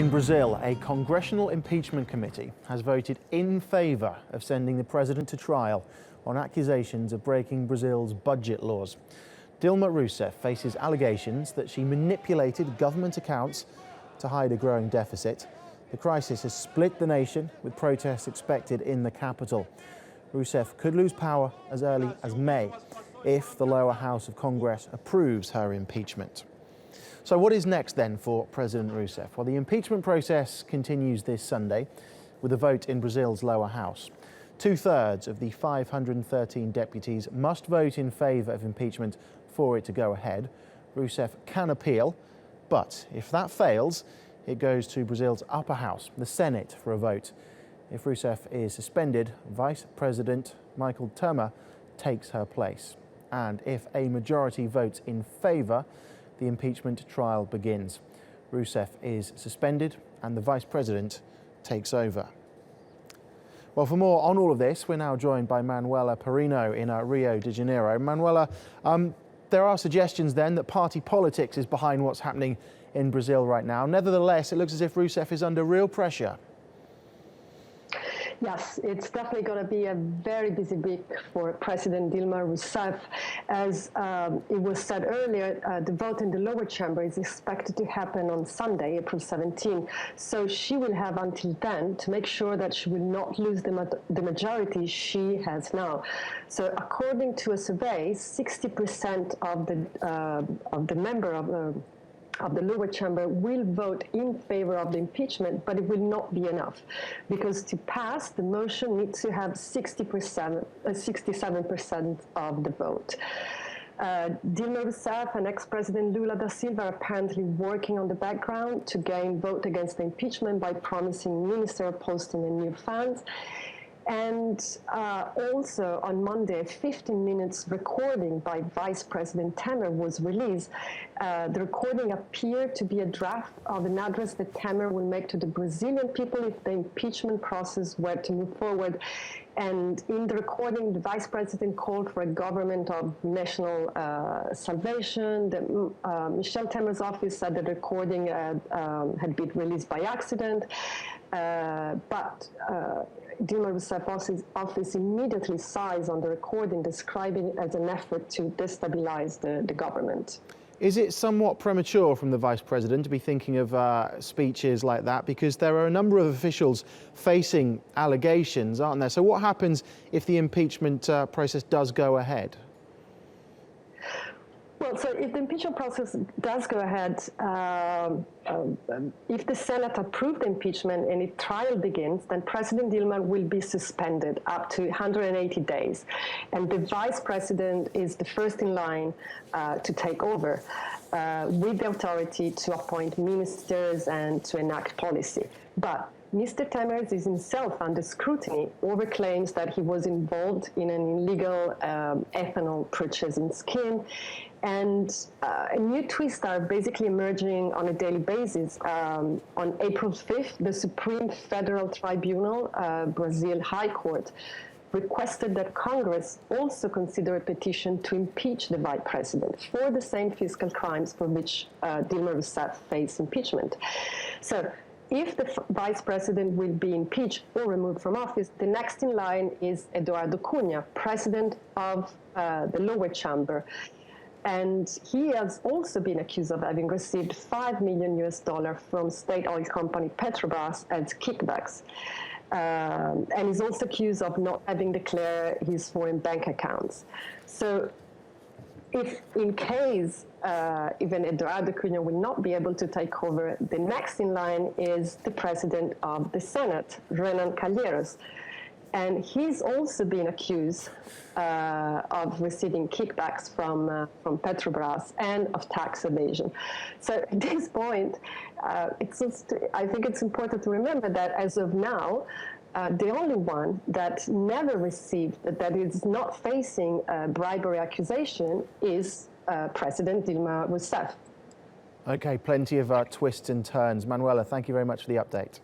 In Brazil, a congressional impeachment committee has voted in favour of sending the president to trial on accusations of breaking Brazil's budget laws. Dilma Rousseff faces allegations that she manipulated government accounts to hide a growing deficit. The crisis has split the nation, with protests expected in the capital. Rousseff could lose power as early as May if the lower house of Congress approves her impeachment. So what is next then for President Rousseff? Well, the impeachment process continues this Sunday with a vote in Brazil's lower house. 2/3 of the 513 deputies must vote in favour of impeachment for it to go ahead. Rousseff can appeal, but if that fails, it goes to Brazil's upper house, the Senate, for a vote. If Rousseff is suspended, Vice President Michel Temer takes her place. And if a majority votes in favour, the impeachment trial begins. Rousseff is suspended and the Vice President takes over. Well, for more on all of this, we're now joined by Manuela Parrino in Rio de Janeiro. Manuela, there are suggestions then that party politics is behind what's happening in Brazil right now. Nevertheless, it looks as if Rousseff is under real pressure. Yes, it's definitely going to be a very busy week for President Dilma Rousseff. As it was said earlier, the vote in the lower chamber is expected to happen on Sunday, April 17. So she will have until then to make sure that she will not lose the majority she has now. So according to a survey, 60% of the member of the lower chamber will vote in favor of the impeachment, but it will not be enough, because to pass, the motion needs to have 67% of the vote. Dilma Rousseff and ex-President Lula da Silva are apparently working on the background to gain vote against the impeachment by promising ministerial posting and new funds. And also on Monday, a 15 minutes recording by Vice President Temer was released. The recording appeared to be a draft of an address that Temer will make to the Brazilian people if the impeachment process were to move forward. And in the recording, the Vice President called for a government of national salvation. Michel Temer's office said that the recording had been released by accident. But Dilma Rousseff's office immediately sighs on the recording, describing it as an effort to destabilize the government. Is it somewhat premature from the Vice President to be thinking of speeches like that? Because there are a number of officials facing allegations, aren't there? So what happens if the impeachment process does go ahead? Well, so if the impeachment process does go ahead, if the Senate approves the impeachment and a trial begins, then President Dilma will be suspended up to 180 days. And the Vice President is the first in line to take over with the authority to appoint ministers and to enact policy. But Mr. Temer is himself under scrutiny over claims that he was involved in an illegal ethanol purchasing scheme. And new twists are basically emerging on a daily basis. On April 5th, the Supreme Federal Tribunal, Brazil High Court, requested that Congress also consider a petition to impeach the Vice President for the same fiscal crimes for which Dilma Rousseff faced impeachment. So if the Vice President will be impeached or removed from office, the next in line is Eduardo Cunha, President of the lower chamber. And he has also been accused of having received $5 million from state oil company Petrobras as kickbacks. And he's also accused of not having declared his foreign bank accounts. So if in case even Eduardo Cunha will not be able to take over, the next in line is the President of the Senate, Renan Calheiros. And he's also been accused of receiving kickbacks from Petrobras and of tax evasion. So at this point, I think it's important to remember that as of now, the only one that never received, that is not facing a bribery accusation, is President Dilma Rousseff. Okay, plenty of twists and turns. Manuela, thank you very much for the update.